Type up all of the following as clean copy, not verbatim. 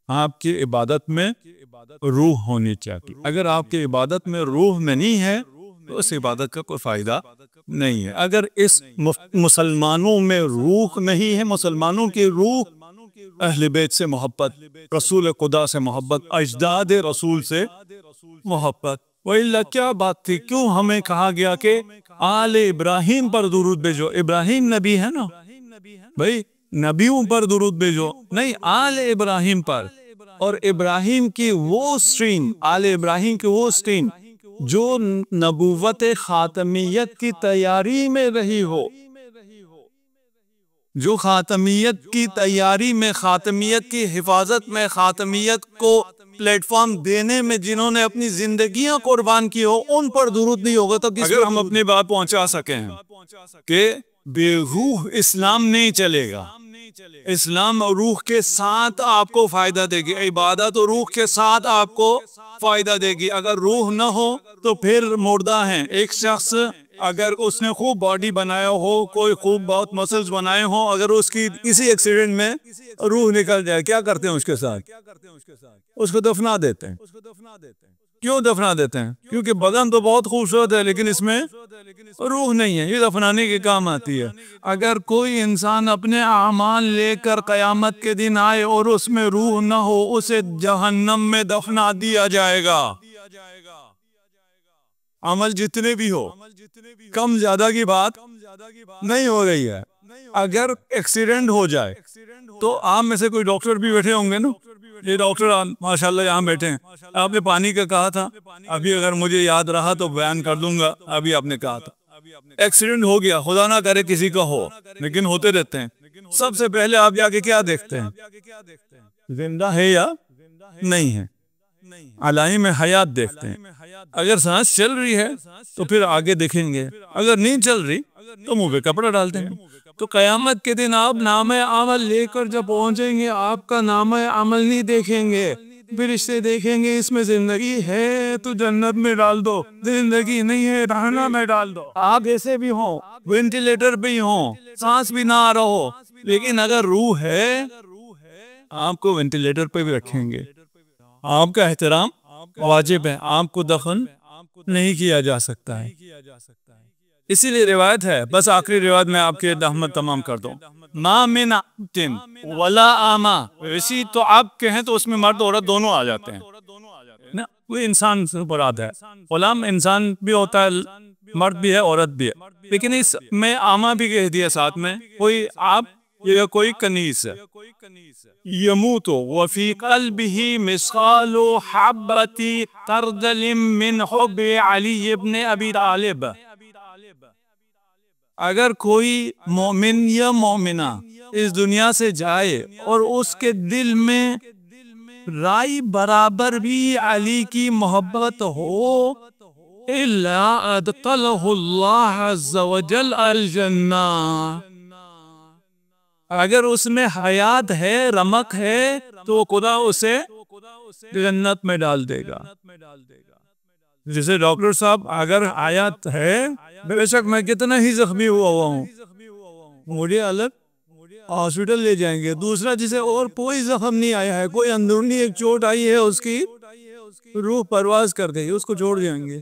آپ کی عبادت میں روح ہونی چاہیے. اگر آپ کی عبادت میں روح نہیں ہے تو اس عبادت کا کوئی فائدہ نہیں ہے. اگر اس مسلمانوں میں روح نہیں ہے، مسلمانوں کی روح اہل بیت سے محبت، رسول خدا سے محبت، اجداد رسول سے محبت، وَإِلَّا کیا بات تھی؟ کیوں ہمیں کہا گیا کہ آل ابراہیم پر درود بھیجو؟ ابراہیم نبی ہے نا بھائی، نبیوں پر درود بھیجو، نہیں آل ابراہیم پر. اور ابراہیم کی وہ سٹریم، آل ابراہیم کی وہ سٹریم جو نبوت خاتمیت کی تیاری میں رہی ہو، جو خاتمیت کی تیاری میں، خاتمیت کی حفاظت میں، خاتمیت کو پلیٹ فارم دینے میں جنہوں نے اپنی زندگیاں قربان کی ہو، ان پر درود نہیں ہوگا تو اگر ہم اپنی بات پہنچا سکیں کہ بے روح اسلام نہیں چلے گا. اسلام روح کے ساتھ آپ کو فائدہ دے گی، عبادت روح کے ساتھ آپ کو فائدہ دے گی. اگر روح نہ ہو تو پھر مردہ ہیں. ایک شخص اگر اس نے خوب باڈی بنایا ہو، کوئی خوب بہت مسلز بنائے ہوں، اگر اس کی کسی ایکسیڈنٹ میں روح نکل جائے، کیا کرتے ہیں اس کے ساتھ؟ اس کو دفنا دیتے ہیں. کیوں دفنا دیتے ہیں؟ کیونکہ بدن تو بہت خوبصورت ہے لیکن اس میں روح نہیں ہے، یہ دفنانے کے کام آتی ہے. اگر کوئی انسان اپنے اعمال لے کر قیامت کے دن آئے اور اس میں روح نہ ہو، اسے جہنم میں دفنا دیا جائے گا. عمل جتنے بھی ہو، کم زیادہ کی بات نہیں ہو رہی ہے. اگر ایکسیڈنٹ ہو جائے تو آپ میں سے کوئی ڈاکٹر بھی بیٹھے ہوں گے نا، یہ ڈاکٹر ماشاءاللہ یہاں بیٹھے ہیں. آپ نے پانی کا کہا تھا، ابھی اگر مجھے یاد رہا تو بیان کر دوں گا. ابھی آپ نے کہا تھا ایکسیڈنٹ ہو گیا، خدا نہ کرے کسی کا ہو، لیکن ہوتے رہتے ہیں. سب سے پہلے آپ جا کے کیا دیکھتے ہیں؟ زندہ ہے یا نہیں ہے؟ علائم حیات دیکھتے ہیں. اگر سانس چل رہی ہے تو پھر آگے دیکھیں گے، اگر نہیں چل رہی تو منہ پہ کپڑا ڈالتے ہیں. تو قیامت کے دن آپ نامہ عمل لے کر جب پہنچیں گے، آپ کا نامہ عمل نہیں دیکھیں گے، فرشتے دیکھیں گے اس میں زندگی ہے تو جنت میں ڈال دو، زندگی نہیں ہے جہنم میں ڈال دو. آپ ایسے بھی ہوں، وینٹیلیٹر پہ ہی ہوں، سانس بھی نہ آ رہا ہو، لیکن اگر روح ہے آپ کو وینٹیلیٹر پہ بھی رکھیں گے. آپ کا احترام واجب ہے، آپ کو دفن نہیں کیا جا سکتا ہے. اسی لیے روایت ہے، بس آخری روایت میں آپ کے رحمت تمام کر دوں. ما من عبد ولا آما، ویسی تو آپ کہیں تو اس میں مرد عورت دونوں آ جاتے ہیں نا، کوئی انسان سے مراد ہے. غلام انسان بھی ہوتا ہے، مرد بھی ہے عورت بھی ہے، لیکن اس میں آما بھی کہہ دیا ساتھ میں. کوئی آپ یا کوئی کنیز ہے، یموت وفی قلبہ مثقال حبۃ خردل من حب علی ابن ابی طالب. اگر کوئی مومن یا مومنہ اس دنیا سے جائے اور اس کے دل میں رائی برابر بھی علی کی محبت ہو، الا ادخلہ اللہ عز وجل الجنہ. اگر اس میں حیات ہے، رمق ہے، تو خدا اسے جنت میں ڈال دے گا. جیسے ڈاکٹر صاحب اگر حیات ہے، بے شک میں کتنا ہی زخمی ہوا ہوں، مجھے الگ ہاسپٹل لے جائیں گے. دوسرا جسے اور کوئی زخم نہیں آیا ہے، کوئی اندرونی ایک چوٹ آئی ہے، اس کی روح پرواز کر گئی، اس کو چھوڑ جائیں گے.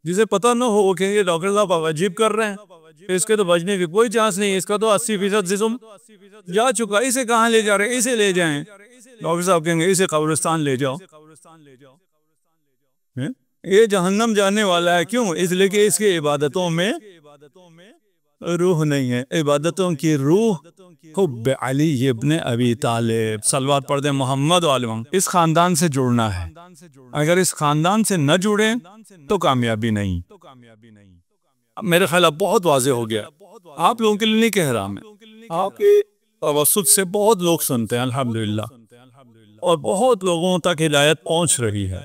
جسے پتہ نہ ہو وہ کہیں گے ڈاکٹر صاحب آپ عجیب کر رہے ہیں، اس کے تو بچنے کی کوئی چانس نہیں، اس کا تو 80% جسم جا چکا، اسے کہاں لے جا رہے ہیں؟ اسے لے جائیں. ڈاکٹر صاحب کہیں گے اسے قبرستان لے جاؤ. یہ جہنم جانے والا ہے. کیوں؟ اس لیے کہ اس کی عبادتوں میں روح نہیں ہے. عبادتوں کی روح حب علی ابن ابی طالب، صلوات پڑھ دیں محمد و آل محمد. اس خاندان سے جڑنا ہے. اگر اس خاندان سے نہ جڑے تو کامیابی نہیں. میرے خیال اب بہت واضح ہو گیا، آپ لوگوں کے لیے نہیں کہہ رہا میں، آپ کی توسط سے بہت لوگ سنتے ہیں الحمدللہ، اور بہت لوگوں تک ہدایت پہنچ رہی ہے،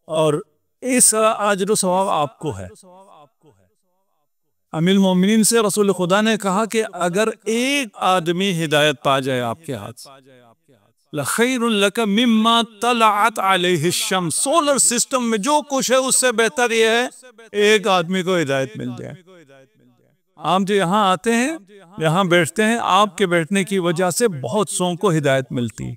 اور اس اجر و ثواب آپ کو ہے. امیر المومنین سے رسول خدا نے کہا کہ اگر ایک آدمی ہدایت پا جائے آپ کے ہاتھ سے، لَخَيْرٌ لَكَ مِمَّا طَلَعَتْ عَلَيْهِ الشَّمْسُ، سولر سسٹم میں جو کچھ ہے اس سے بہتر یہ ہے ایک آدمی کو ہدایت مل جائے. آپ جو یہاں آتے ہیں، یہاں بیٹھتے ہیں، آپ کے بیٹھنے کی وجہ سے بہت سوں کو ہدایت ملتی.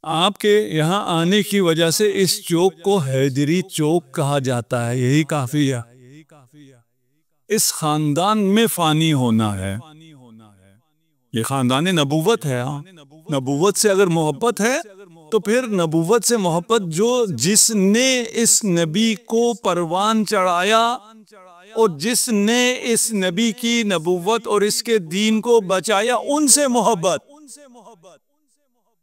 آپ کے یہاں آنے کی وجہ سے اس چوک کو حیدری چوک کہا جاتا ہے. یہی کافی ہے. اس خاندان میں فانی ہونا ہے. یہ خاندان نبوت ہے. نبوت سے اگر محبت ہے تو پھر نبوت سے محبت جس نے اس نبی کو پروان چڑھایا اور جس نے اس نبی کی نبوت اور اس کے دین کو بچایا، ان سے محبت.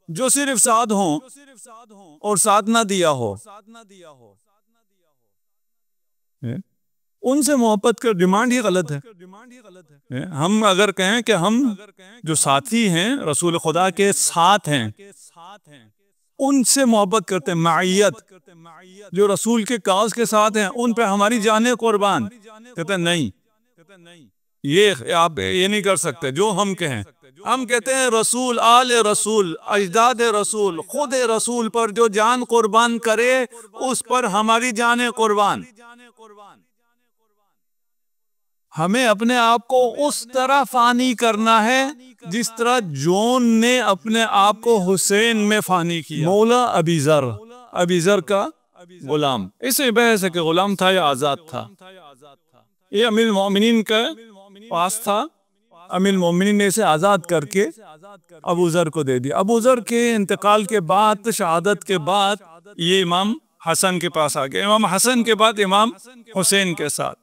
جو صرف ساتھ ہوں اور ساتھ نہ دیا ہو، ان سے محبت کا ڈیمانڈ ہی غلط ہے. ہم اگر کہیں کہ ہم جو ساتھی ہیں، رسول خدا کے ساتھ ہیں، ان سے محبت کرتے ہیں، معیت جو رسول کے کاز کے ساتھ ہیں، ان پہ ہماری جانیں قربان، کہتے ہیں نہیں، یہ آپ یہ نہیں کر سکتے جو ہم کہیں. ہم کہتے ہیں رسول، آل رسول، اجداد رسول، خود رسول پر جو جان قربان کرے اس پر ہماری جانیں قربان. ہمیں اپنے آپ کو اس طرح فانی کرنا ہے جس طرح جون نے اپنے آپ کو حسین میں فانی کیا. مولا ابی ذر کا غلام، اس سے بحث ہے کہ غلام تھا یا آزاد تھا. یہ امیر المومنین کا پاس تھا. امیر المومنین نے اسے آزاد کر کے ابو ذر کو دے دیا. ابو ذر کے انتقال کے بعد، شہادت کے بعد، یہ امام حسن کے پاس آ گیا. امام حسن کے بعد امام حسین کے ساتھ.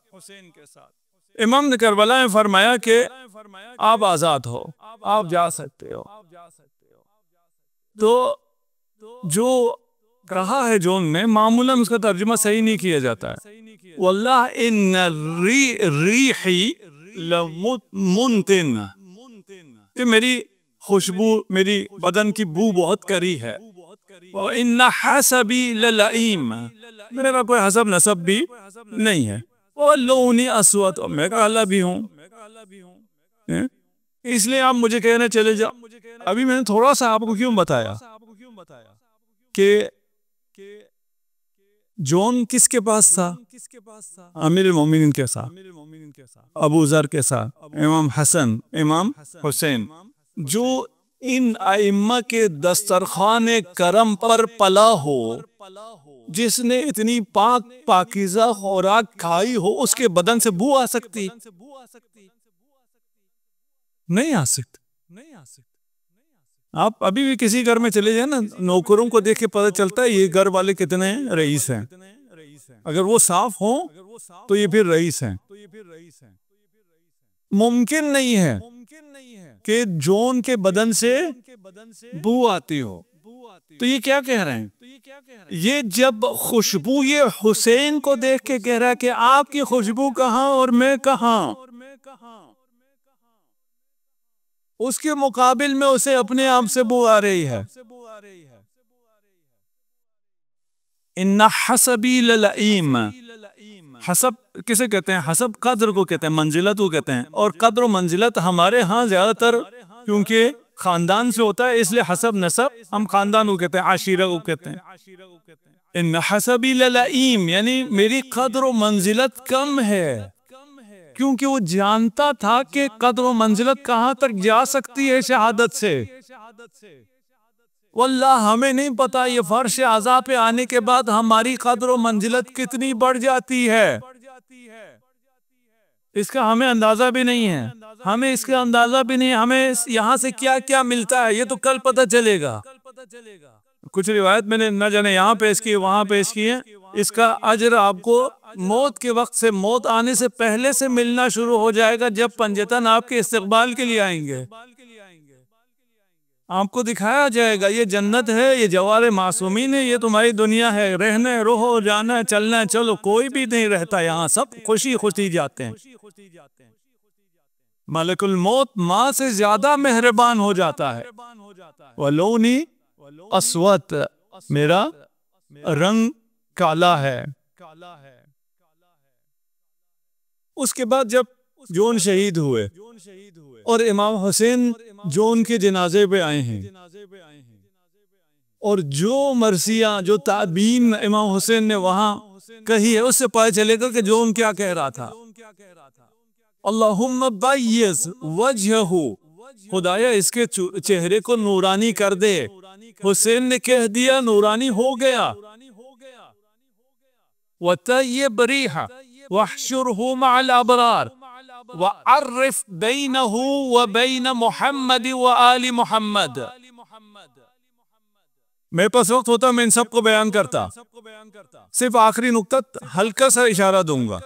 امام نے کربلا میں فرمایا کہ آپ آزاد ہو، آپ جا سکتے ہو. تو جو کہا ہے جون نے، معمولاً اس کا ترجمہ صحیح نہیں کیا جاتا ہے. واللہ ان ریحی لمنتن، کہ میری خوشبو، میری بدن کی بو بہت کری ہے. وَإِنَّ حَسَبِي لَلَئِيمَ، میرا کوئی حسب نسب بھی نہیں ہے. وَلَّوْنِ أَسْوَدْ، میں کالا بھی ہوں. اس لیے آپ مجھے کہنے چلے جاؤ. ابھی میں نے تھوڑا سا آپ کو کیوں بتایا کہ جون کس کے پاس تھا؟ امیر المومنین کے ساتھ، ابو ذر کے ساتھ، امام حسن، امام حسین، جو ان ائمہ کے دسترخوان کرم پر پلا ہو، جس نے اتنی پاکیزہ خوراک کھائی ہو، اس کے بدن سے بو آ سکتی؟ نہیں آ سکتی. آپ ابھی بھی کسی گھر میں چلے جائیں نا، نوکروں کو دیکھ کے پتہ چلتا ہے یہ گھر والے کتنے رئیس ہیں. اگر وہ صاف ہوں تو یہ پھر رئیس ہیں. ممکن نہیں ہے کہ جون کے بدن سے بو آتی ہو. تو یہ کیا کہہ رہے ہیں؟ یہ جب خوشبو یہ حسین کو دیکھ کے کہہ رہا ہے کہ آپ کی خوشبو کہاں اور میں کہاں، اس کے مقابل میں اسے اپنے آپ سے بو آ رہی ہے. ان حسبی للئیم، حسب کسے کہتے ہیں؟ حسب قدر کو کہتے ہیں، منزلت کو کہتے ہیں. اور قدر و منزلت ہمارے ہاں زیادہ تر کیونکہ خاندان سے ہوتا ہے، اس لیے حسب نسب ہم خاندان کو کہتے ہیں، عشیرہ کو کہتے ہیں. ان حسبی للئیم یعنی میری قدر و منزلت کم ہے، کیونکہ وہ جانتا تھا کہ قدر و منزلت کہاں تک جا سکتی ہے شہادت سے. واللہ ہمیں نہیں پتا یہ فرش اعضاء پہ آنے کے بعد ہماری قدر و منزلت کتنی بڑھ جاتی ہے. اس کا ہمیں اندازہ بھی نہیں ہے. ہمیں اس کا اندازہ بھی نہیں، ہمیں یہاں سے کیا کیا ملتا ہے یہ تو کل پتہ چلے گا. کچھ روایت میں نے نہ جانے یہاں پیش کی وہاں پیش کی ہے. اس کا اجر آپ کو موت کے وقت سے، موت آنے سے پہلے سے ملنا شروع ہو جائے گا، جب پنجتن آپ کے استقبال کے لیے آئیں گے. آپ کو دکھایا جائے گا یہ جنت ہے، یہ جوار معصومین ہے، یہ تمہاری دنیا ہے، رہنا ہے رہو، جانا ہے چلنا ہے چلو. کوئی بھی نہیں رہتا یہاں، سب خوشی خوشی جاتے ہیں. ملک الموت ماں سے زیادہ مہربان ہو جاتا ہے. وَلَوْنِ اسود، میرا رنگ کالا ہے. اس کے بعد جب جون شہید ہوئے اور امام حسین جون کے جنازے پہ آئے ہیں، اور جو مرثیہ، جو تعبین امام حسین نے وہاں کہی ہے، اس سے پتہ چلے گا کہ جون کیا کہہ رہا تھا۔ اللہم بیض وجہہ، خدایا اس کے چہرے کو نورانی کر دے۔ حسین نے کہہ دیا، نورانی ہو گیا۔ وَطَيِّبْ رِيحَهُ وَاحْشُرْهُ مَعَ الْأَبْرَارِ وَعَرِّفْ بَيْنَهُ وَبَيْنَ مُحَمَّدٍ وَآلِ مُحَمَّدٍ۔ میرے پاس وقت ہوتا میں ان سب کو بیان کرتا، صرف آخری نقطہ ہلکا سا اشارہ دوں گا۔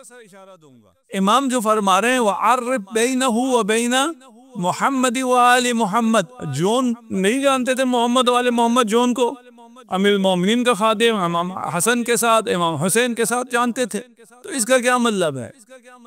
امام جو فرما رہے ہیں وَعَرِّفْ بَيْنَهُ وَبَيْنَ مُحَمَّدٍ وَآلِ مُحَمَّدٍ، جون نہیں جانتے تھے محمد والے محمد جون کو، امیر المومنین کا خادم امام حسن کے ساتھ امام حسین کے ساتھ جانتے تھے۔ تو اس کا کیا مطلب ہے؟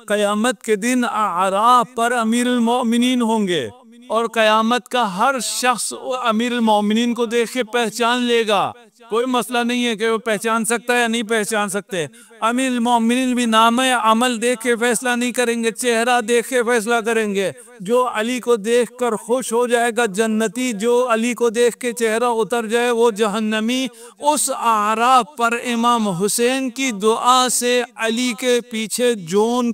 قیامت کے دن اعراف پر امیر المومنین ہوں گے، اور قیامت کا ہر شخص امیر المومنین کو دیکھ کے پہچان لے گا۔ کوئی مسئلہ نہیں ہے کہ وہ پہچان سکتا ہے یا نہیں پہچان سکتے۔ امیر المومنین بھی نام عمل دیکھ کے فیصلہ نہیں کریں گے، چہرہ دیکھ کے فیصلہ کریں گے۔ جو علی کو دیکھ کر خوش ہو جائے گا جنتی، جو علی کو دیکھ کے چہرہ اتر جائے وہ جہنمی۔ اس اعراف پر امام حسین کی دعا سے علی کے پیچھے جون